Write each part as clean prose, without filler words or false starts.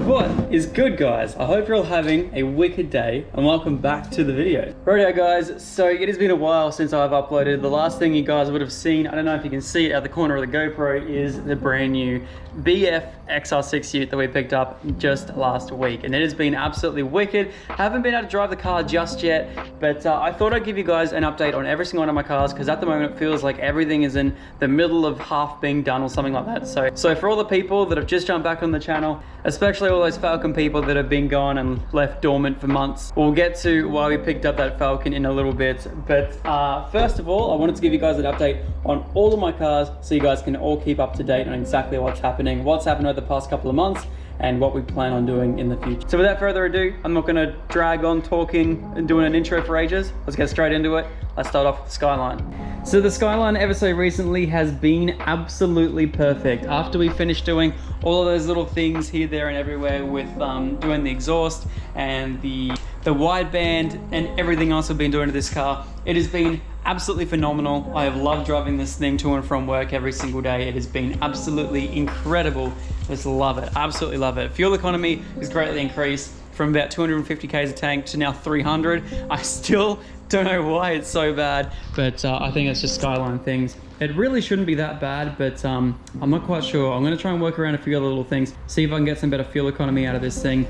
What is good, guys? I hope you're all having a wicked day and welcome back to the video. Rightio guys, so it has been a while since I've uploaded. The last thing you guys would have seen, I don't know if you can see it at the corner of the GoPro, is the brand new BF XR6 ute that we picked up just last week, and it has been absolutely wicked. Haven't been able to drive the car just yet, but I thought I'd give you guys an update on every single one of my cars, because at the moment it feels like everything is in the middle of half being done or something like that. So for all the people that have just jumped back on the channel, especially all those Falcon people that have been gone and left dormant for months, we'll get to why we picked up that Falcon in a little bit. But first of all, I wanted to give you guys an update on all of my cars so you guys can all keep up to date on exactly what's happening, what's happened over the past couple of months, and what we plan on doing in the future. So without further ado, I'm not gonna drag on talking and doing an intro for ages. Let's get straight into it. Let's start off with the Skyline. So the Skyline ever so recently has been absolutely perfect. After we finished doing all of those little things here, there, and everywhere with doing the exhaust and the wideband and everything else we've been doing to this car, it has been absolutely phenomenal. I have loved driving this thing to and from work every single day. It has been absolutely incredible. Just love it, absolutely love it. Fuel economy has greatly increased from about 250 k's a tank to now 300. I still don't know why it's so bad, but I think it's just Skyline things. It really shouldn't be that bad, but I'm not quite sure. I'm gonna try and work around a few other little things, see if I can get some better fuel economy out of this thing.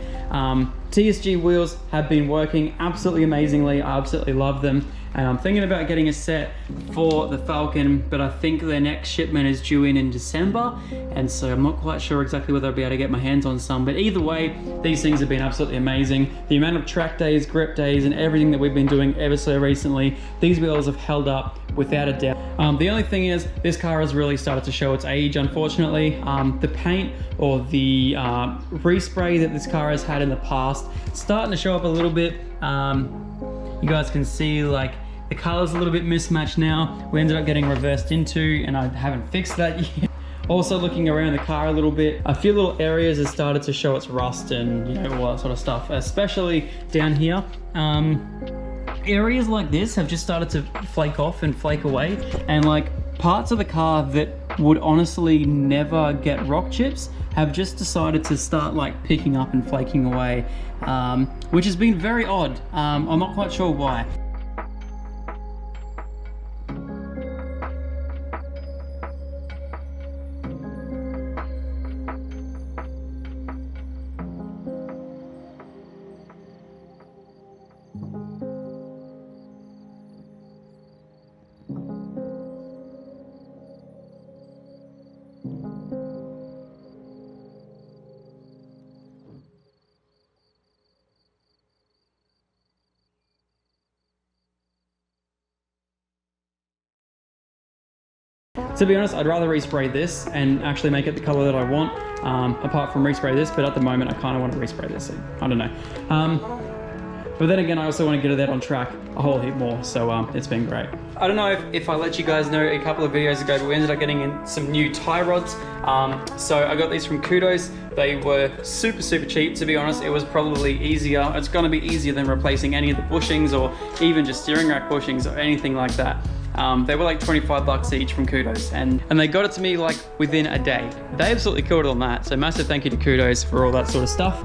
Tsg Wheels have been working absolutely amazingly. I absolutely love them. And I'm thinking about getting a set for the Falcon, but I think their next shipment is due in December. And so I'm not quite sure exactly whether I'll be able to get my hands on some, but either way, these things have been absolutely amazing. The amount of track days, grip days, and everything that we've been doing ever so recently, these wheels have held up without a doubt. The only thing is, this car has really started to show its age, unfortunately. The paint or the respray that this car has had in the past, starting to show up a little bit. You guys can see like the color's a little bit mismatched now. We ended up getting reversed into, and I haven't fixed that yet. Also looking around the car a little bit, a few little areas have started to show its rust and, you know, all that sort of stuff, especially down here. Areas like this have just started to flake off and flake away, and like parts of the car that would honestly never get rock chips have just decided to start like picking up and flaking away, which has been very odd. I'm not quite sure why. To be honest, I'd rather respray this and actually make it the color that I want, apart from respray this, but at the moment I kind of want to respray this. I don't know. But then again, I also want to get it out on track a whole heap more, so it's been great. I don't know if I let you guys know a couple of videos ago, but we ended up getting in some new tie rods. So I got these from Kudos. They were super cheap, to be honest. It was probably easier. It's gonna be easier than replacing any of the bushings or even just steering rack bushings or anything like that. They were like 25 bucks each from Kudos, and they got it to me like within a day. They absolutely killed it on that, so massive thank you to Kudos for all that sort of stuff.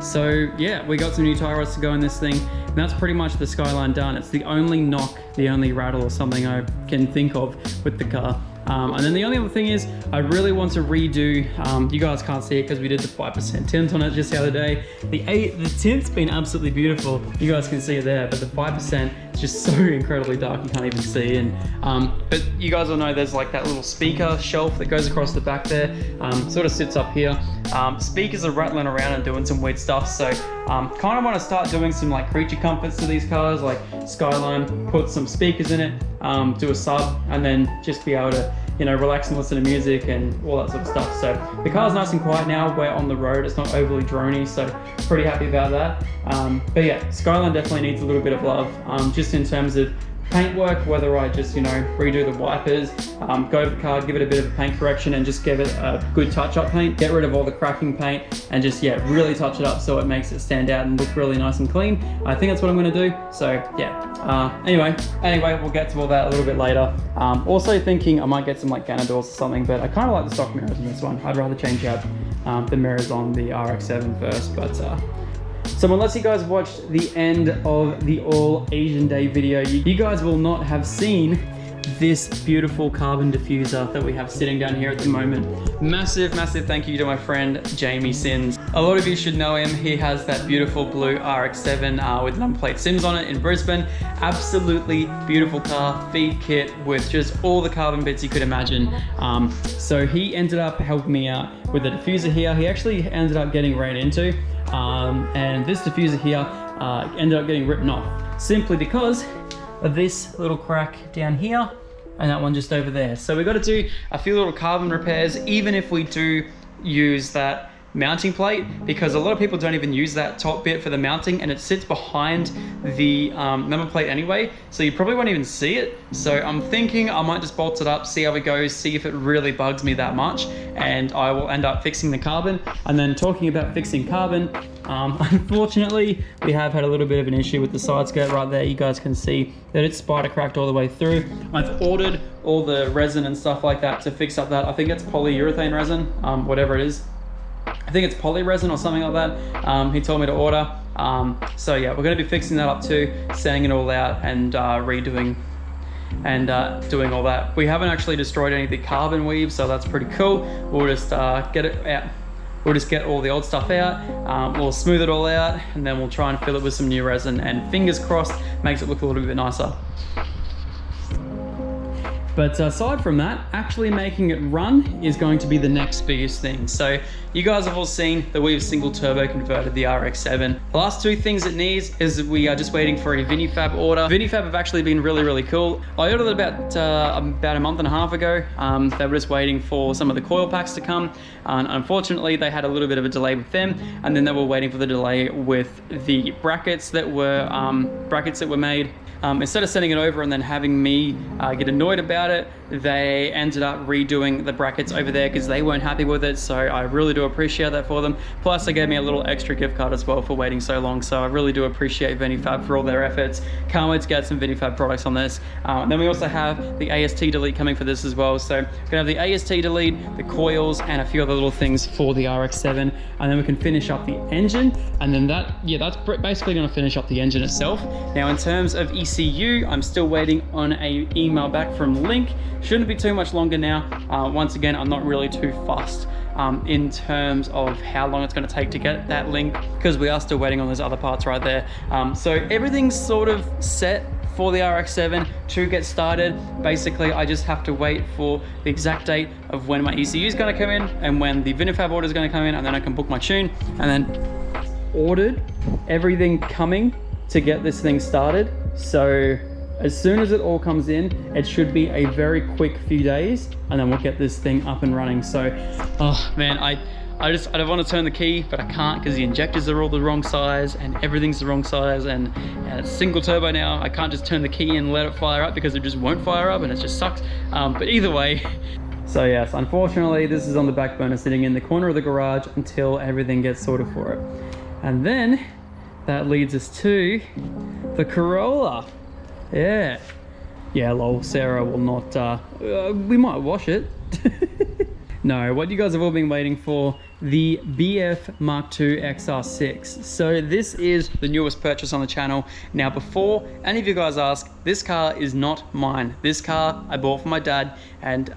So yeah, we got some new tie rods to go in this thing, and that's pretty much the Skyline done. It's the only knock, the only rattle or something I can think of with the car. And then the only other thing is, I really want to redo, you guys can't see it because we did the 5% tint on it just the other day. The tint's been absolutely beautiful. You guys can see it there, but the 5% is just so incredibly dark you can't even see. And but you guys will know there's like that little speaker shelf that goes across the back there, sort of sits up here. Speakers are rattling around and doing some weird stuff, so kind of want to start doing some like creature comforts to these cars, like Skyline, put some speakers in it, do a sub, and then just be able to, you know, relax and listen to music and all that sort of stuff. So the car's nice and quiet now. We're on the road, it's not overly drony, so pretty happy about that. But yeah, Skyline definitely needs a little bit of love, just in terms of paintwork, whether I just, you know, redo the wipers, go to the car, give it a bit of a paint correction and just give it a good touch-up paint, get rid of all the cracking paint and just, yeah, really touch it up so it makes it stand out and look really nice and clean. I think that's what I'm going to do. So yeah, anyway, we'll get to all that a little bit later. Also thinking I might get some like Ganondorfs or something, but I kind of like the stock mirrors in this one. I'd rather change out the mirrors on the RX-7 first. But so unless you guys watched the end of the All Asian Day video, you guys will not have seen this beautiful carbon diffuser that we have sitting down here at the moment. Massive thank you to my friend Jamie Sins. A lot of you should know him. He has that beautiful blue RX-7 with number plate Sims on it in Brisbane. Absolutely beautiful car, feed kit with just all the carbon bits you could imagine. So he ended up helping me out with the diffuser here. He actually ended up getting ran into, and this diffuser here ended up getting written off simply because of this little crack down here and that one just over there. So we got to do a few little carbon repairs, even if we do use that mounting plate, because a lot of people don't even use that top bit for the mounting, and it sits behind the number plate anyway, so you probably won't even see it. So I'm thinking I might just bolt it up, see how it goes, see if it really bugs me that much, and I will end up fixing the carbon. And then talking about fixing carbon, unfortunately we have had a little bit of an issue with the side skirt right there. You guys can see that it's spider cracked all the way through. I've ordered all the resin and stuff like that to fix up that. I think it's polyurethane resin, whatever it is. I think it's poly resin or something like that. He told me to order. So yeah, we're going to be fixing that up too, sanding it all out and redoing and doing all that. We haven't actually destroyed any of the carbon weave, so that's pretty cool. We'll just get it out. We'll just get all the old stuff out. We'll smooth it all out, and then we'll try and fill it with some new resin, and fingers crossed makes it look a little bit nicer. But aside from that, actually making it run is going to be the next biggest thing. So you guys have all seen that we've single turbo converted the RX-7. The last two things it needs is we are just waiting for a Vinifab order. Vinifab have actually been really cool. I ordered it about a month and a half ago. They were just waiting for some of the coil packs to come. And unfortunately, they had a little bit of a delay with them. And then they were waiting for the delay with the brackets that were made. Instead of sending it over and then having me get annoyed about it, they ended up redoing the brackets over there because they weren't happy with it. So I really do appreciate that for them. Plus they gave me a little extra gift card as well for waiting so long. So I really do appreciate Vinifab for all their efforts. Can't wait to get some Vinifab products on this. And then we also have the AST delete coming for this as well. So we're gonna have the AST delete, the coils, and a few other little things for the RX-7. And then we can finish up the engine. And then that's basically gonna finish up the engine itself. Now in terms of ECU, I'm still waiting on an email back from Link. Shouldn't be too much longer now. Once again, I'm not really too fussed in terms of how long it's going to take to get that link, because we are still waiting on those other parts right there. So everything's sort of set for the RX-7 to get started. Basically, I just have to wait for the exact date of when my ECU is going to come in and when the Vinifab order is going to come in, and then I can book my tune. And then ordered everything coming to get this thing started. So as soon as it all comes in, it should be a very quick few days, and then we'll get this thing up and running. So, oh man, I don't want to turn the key, but I can't because the injectors are all the wrong size and everything's the wrong size, and it's single turbo now. I can't just turn the key and let it fire up because it just won't fire up, and it just sucks. But either way, so yes, unfortunately, this is on the back burner sitting in the corner of the garage until everything gets sorted for it. And then that leads us to the Corolla. Yeah, lol, Sarah will not, we might wash it. No, what you guys have all been waiting for, the BF Mark II XR6. So this is the newest purchase on the channel. Now, before any of you guys ask, this car is not mine. This car I bought for my dad, and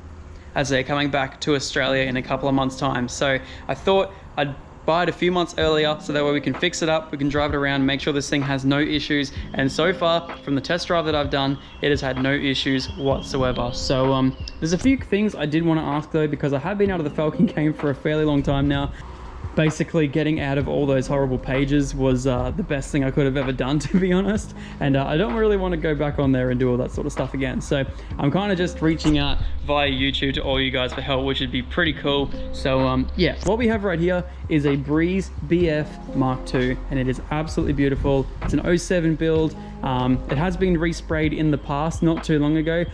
as they're coming back to Australia in a couple of months' time. So I thought I'd buy it a few months earlier so that way we can fix it up, we can drive it around, make sure this thing has no issues. And so far, from the test drive that I've done, it has had no issues whatsoever. So there's a few things I did want to ask though, because I have been out of the Falcon game for a fairly long time now. Basically getting out of all those horrible pages was the best thing I could have ever done, to be honest. And I don't really want to go back on there and do all that sort of stuff again. So I'm kind of just reaching out via YouTube to all you guys for help, which would be pretty cool. So yeah, what we have right here is a Breeze BF Mark II, and it is absolutely beautiful. It's an 07 build. It has been resprayed in the past, not too long ago.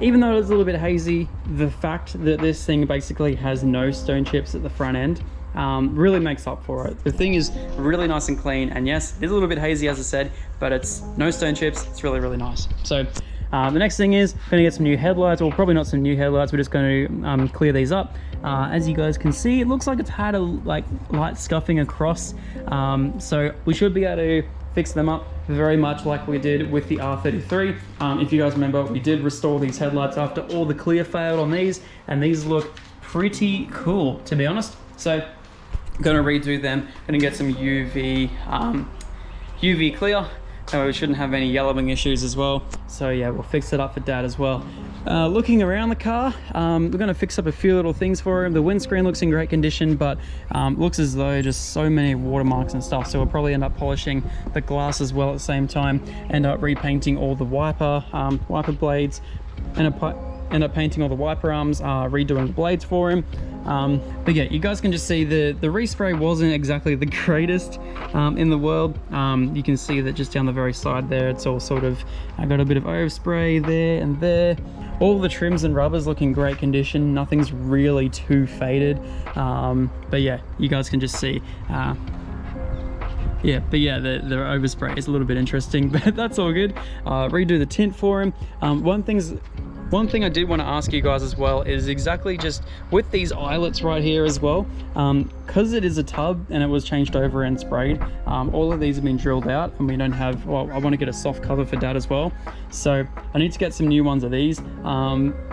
Even though it's a little bit hazy, the fact that this thing basically has no stone chips at the front end really makes up for it. The thing is really nice and clean, and yes, it's a little bit hazy as I said, but it's no stone chips. It's really nice. So The next thing is gonna get some new headlights, or probably not some new headlights, we're just going to clear these up. As you guys can see, it looks like it's had a light scuffing across, so we should be able to fix them up very much like we did with the R33. If you guys remember, we did restore these headlights after all the clear failed on these, and these look pretty cool, to be honest. So gonna redo them, gonna get some UV clear, so we shouldn't have any yellowing issues as well. So yeah, we'll fix it up for Dad as well. Looking around the car, we're gonna fix up a few little things for him. The windscreen looks in great condition, but looks as though just so many watermarks and stuff, so we'll probably end up polishing the glass as well at the same time, end up repainting all the wiper blades, end up painting all the wiper arms, redoing the blades for him. But yeah, you guys can just see the respray wasn't exactly the greatest in the world. You can see that just down the very side there, it's all sort of, I got a bit of overspray there and there. All the trims and rubbers look in great condition, nothing's really too faded. But yeah, you guys can just see the overspray is a little bit interesting, but that's all good. Redo the tint for him. One thing I did want to ask you guys as well is exactly just with these eyelets right here as well, because it is a tub and it was changed over and sprayed, all of these have been drilled out, and we don't have, well, I want to get a soft cover for Dad as well, so I need to get some new ones of these.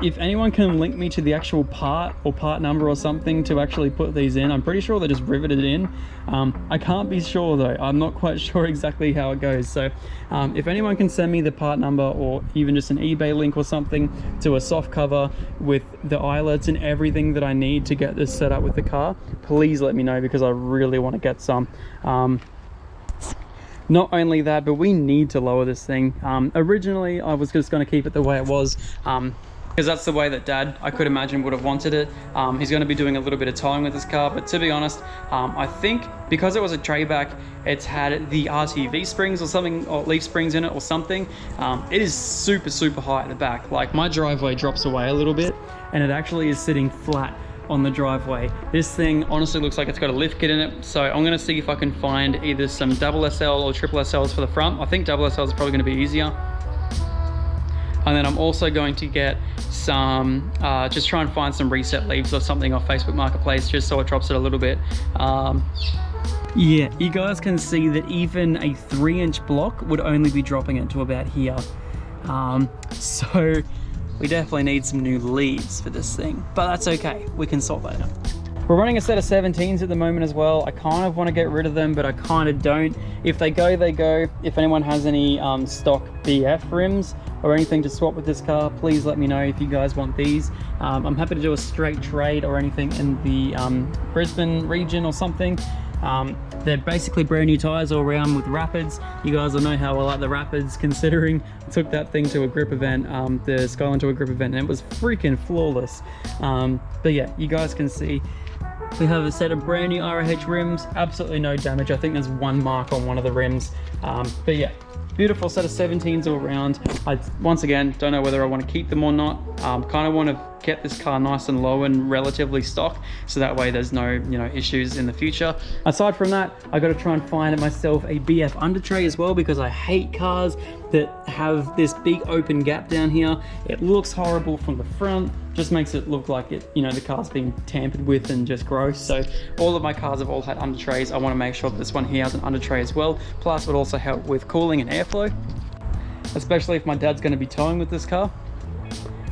If anyone can link me to the actual part or part number or something to actually put these in, I'm pretty sure they're just riveted in. I can't be sure though, I'm not quite sure exactly how it goes, so if anyone can send me the part number or even just an eBay link or something to a soft cover with the eyelets and everything that I need to get this set up with the car, please let me know, because I really want to get some. Not only that, but we need to lower this thing. Originally I was just going to keep it the way it was, because that's the way that Dad, I could imagine, would have wanted it. He's going to be doing a little bit of towing with this car, but to be honest, I think because it was a trayback, it's had the RTV springs or something, or leaf springs in it or something. It is super high at the back. Like, my driveway drops away a little bit, and it actually is sitting flat on the driveway. This thing honestly looks like it's got a lift kit in it, so I'm going to see if I can find either some double SL or triple SLs for the front. I think double SL is probably going to be easier. And then I'm also going to get some, just try and find some reset leaves or something off Facebook Marketplace, just so it drops it a little bit. Yeah, you guys can see that even a 3-inch block would only be dropping it to about here. So we definitely need some new leaves for this thing, but that's okay, we can sort that out. We're running a set of 17s at the moment as well. I kind of want to get rid of them, but I kind of don't. If they go, they go. If anyone has any stock BF rims or anything to swap with this car, please let me know if you guys want these. I'm happy to do a straight trade or anything in the Brisbane region or something. They're basically brand new tires all around with Rapids. You guys will know how I like the Rapids, considering I took that thing to a grip event, the Skyline to a grip event, and it was freaking flawless. But yeah, you guys can see we have a set of brand new RAH rims, absolutely no damage. I think there's one mark on one of the rims. But yeah, beautiful set of 17s all around. I, once again, don't know whether I want to keep them or not. Kind of want to get this car nice and low and relatively stock, so that way there's no, you know, issues in the future. Aside from that, I got to try and find myself a BF under tray as well, because I hate cars that have this big open gap down here. It looks horrible from the front, just makes it look like it, you know, the car's being tampered with and just gross. So all of my cars have all had under trays. I want to make sure that this one here has an under tray as well. Plus it would also help with cooling and airflow, especially if my dad's going to be towing with this car.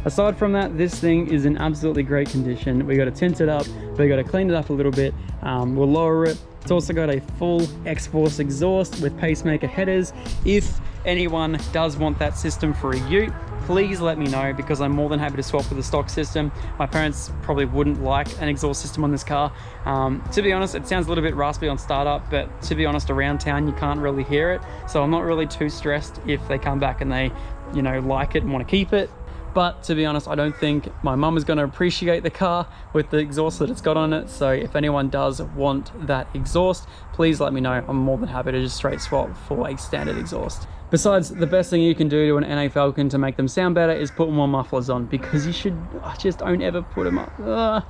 Aside from that, this thing is in absolutely great condition. We got to tint it up, we got to clean it up a little bit. We'll lower it. It's also got a full X-Force exhaust with pacemaker headers. If anyone does want that system for a ute, please let me know, because I'm more than happy to swap with the stock system. My parents probably wouldn't like an exhaust system on this car. To be honest, it sounds a little bit raspy on startup, but to be honest, around town you can't really hear it. So I'm not really too stressed if they come back and they, you know, like it and want to keep it. But to be honest, I don't think my mum is going to appreciate the car with the exhaust that it's got on it. So if anyone does want that exhaust, please let me know. I'm more than happy to just straight swap for a standard exhaust. Besides, the best thing you can do to an NA Falcon to make them sound better is put more mufflers on, because you should just don't ever put them up.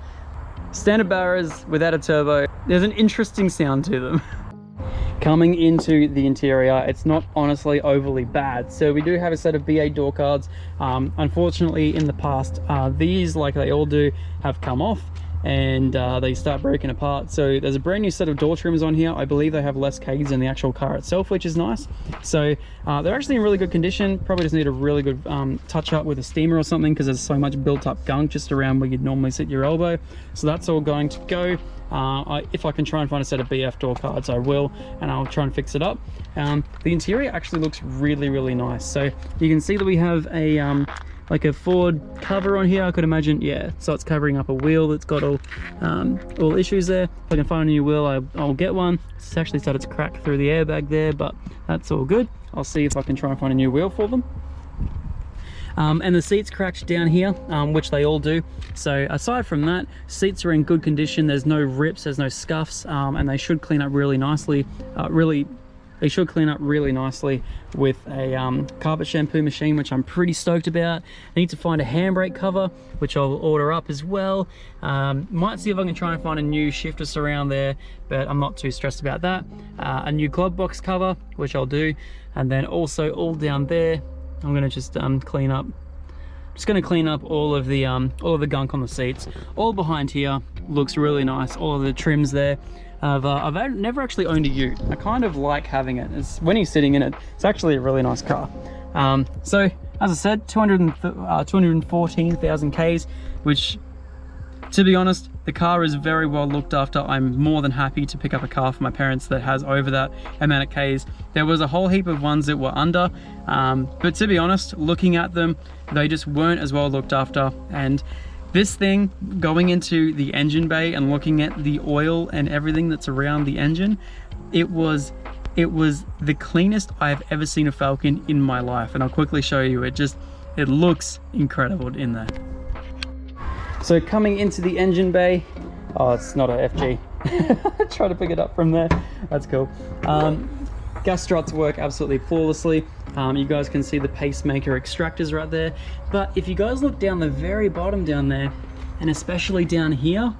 Standard Barras without a turbo, there's an interesting sound to them. Coming into the interior, it's not honestly overly bad. So we do have a set of B8 door cards. Unfortunately, in the past, these, like they all do, have come off and they start breaking apart. So there's a brand new set of door trims on here. I believe they have less kegs than the actual car itself, which is nice. So they're actually in really good condition. Probably just need a really good touch up with a steamer or something, because there's so much built up gunk just around where you'd normally sit your elbow. So that's all going to go. If I can try and find a set of BF door cards, I will, and I'll try and fix it up. The interior actually looks really, really nice. So you can see that we have a like a Ford cover on here, I could imagine. Yeah, so it's covering up a wheel that's got all issues there. If I can find a new wheel, I'll get one. It's actually started to crack through the airbag there, but that's all good. I'll see if I can try and find a new wheel for them. And the seats cracked down here, which they all do. So aside from that, seats are in good condition. There's no rips, there's no scuffs, and they should clean up really nicely. They should clean up really nicely with a carpet shampoo machine, which I'm pretty stoked about. I need to find a handbrake cover, which I'll order up as well. Might see if I can try and find a new shifter surround there, but I'm not too stressed about that. A new glove box cover, which I'll do. And then also all down there, I'm gonna just clean up. Just gonna clean up all of the gunk on the seats. All behind here looks really nice. All of the trims there. I've never actually owned a Ute. I kind of like having it. When you're sitting in it, it's actually a really nice car. So as I said, 214,000 Ks, which, to be honest, the car is very well looked after. I'm more than happy to pick up a car for my parents that has over that amount of Ks. There was a whole heap of ones that were under, but to be honest, looking at them, they just weren't as well looked after. And this thing, going into the engine bay and looking at the oil and everything that's around the engine, it was the cleanest I've ever seen a Falcon in my life. And I'll quickly show you. It looks incredible in there. So coming into the engine bay, oh, it's not a FG. Try to pick it up from there. That's cool. Gas struts work absolutely flawlessly. You guys can see the pacemaker extractors right there. But if you guys look down the very bottom down there, and especially down here,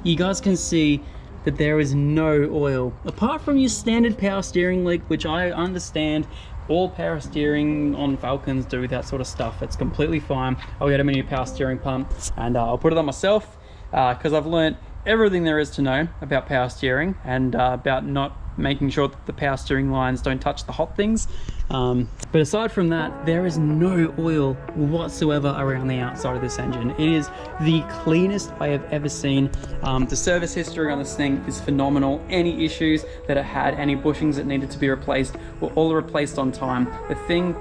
you guys can see that there is no oil. Apart from your standard power steering leak, which I understand, all power steering on Falcons do that sort of stuff. It's completely fine. I'll get a new power steering pump and I'll put it on myself, because I've learned everything there is to know about power steering and about not making sure that the power steering lines don't touch the hot things. But aside from that, there is no oil whatsoever around the outside of this engine. It is the cleanest I have ever seen. The service history on this thing is phenomenal. Any issues that it had, any bushings that needed to be replaced, were all replaced on time. The thing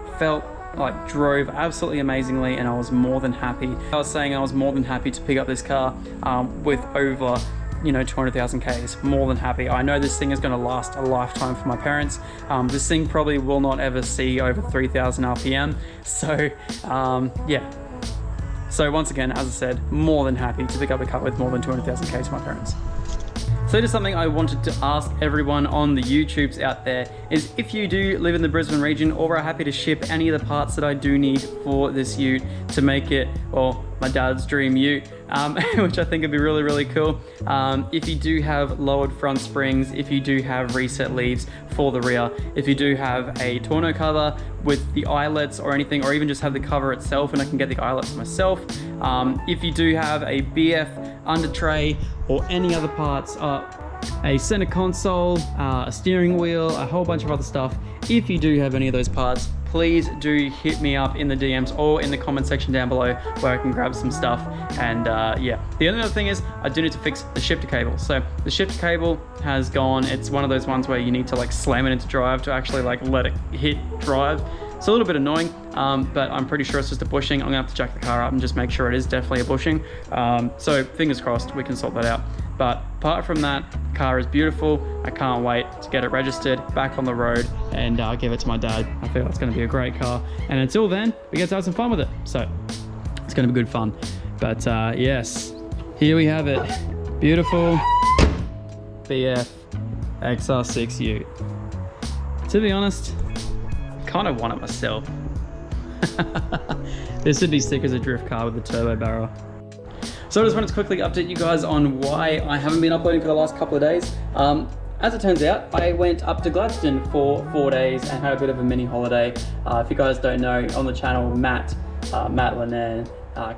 drove absolutely amazingly, and I was more than happy. I was saying I was more than happy to pick up this car with over 200,000 Ks, more than happy. I know this thing is going to last a lifetime for my parents. This thing probably will not ever see over 3,000 RPM. So yeah. So once again, as I said, more than happy to pick up a car with more than 200,000 Ks for my parents. So just something I wanted to ask everyone on the YouTubes out there is, if you do live in the Brisbane region or are happy to ship any of the parts that I do need for this Ute to make it, well, my dad's dream Ute, which I think would be really, really cool. If you do have lowered front springs, if you do have reset leaves for the rear, if you do have a tonneau cover with the eyelets or anything, or even just have the cover itself and I can get the eyelets myself. If you do have a BF under tray or any other parts, a center console, a steering wheel, a whole bunch of other stuff. If you do have any of those parts, please do hit me up in the DMs or in the comment section down below where I can grab some stuff. And yeah, the only other thing is I do need to fix the shifter cable. So the shifter cable has gone. It's one of those ones where you need to slam it into drive to actually let it hit drive. It's a little bit annoying, but I'm pretty sure it's just a bushing. I'm gonna have to jack the car up and just make sure it is definitely a bushing. So fingers crossed we can sort that out. But apart from that, the car is beautiful. I can't wait to get it registered, back on the road, and give it to my dad. I feel it's gonna be a great car. And until then, we get to have some fun with it. So it's gonna be good fun. But yes, here we have it. Beautiful BF XR6 Ute. To be honest, kind of want it myself. This would be sick as a drift car with a turbo barrel. So I just wanted to quickly update you guys on why I haven't been uploading for the last couple of days. as it turns out, I went up to Gladstone for 4 days and had a bit of a mini holiday. If you guys don't know, on the channel, Matt Lennon,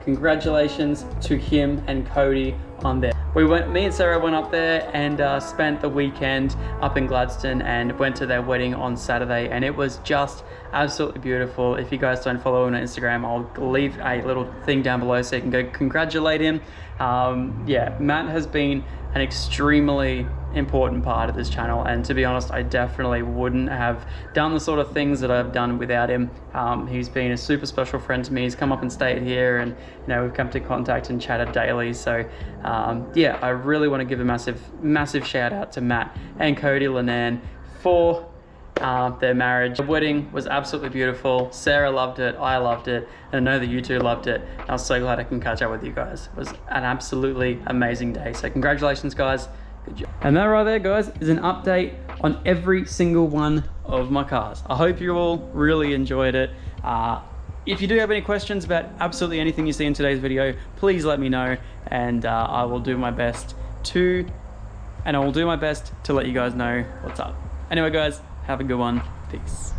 congratulations to him and Cody on there. Me and Sarah went up there and spent the weekend up in Gladstone and went to their wedding on Saturday, and it was just absolutely beautiful. If you guys don't follow him on Instagram, I'll leave a little thing down below so you can go congratulate him. Yeah, Matt has been an extremely important part of this channel, and to be honest, I definitely wouldn't have done the sort of things that I've done without him. He's been a super special friend to me. He's come up and stayed here, and you know, we've come to contact and chatted daily. So yeah, I really want to give a massive shout out to Matt and Cody Lennon for their marriage. The wedding was absolutely beautiful. Sarah loved it, I loved it, and I know that you two loved it. I was so glad I can catch up with you guys. It was an absolutely amazing day. So congratulations, guys. Good job. And that right there, guys, is an update on every single one of my cars. I hope you all really enjoyed it. If you do have any questions about absolutely anything you see in today's video, please let me know, and I will do my best to let you guys know what's up. Anyway, guys, have a good one. Peace.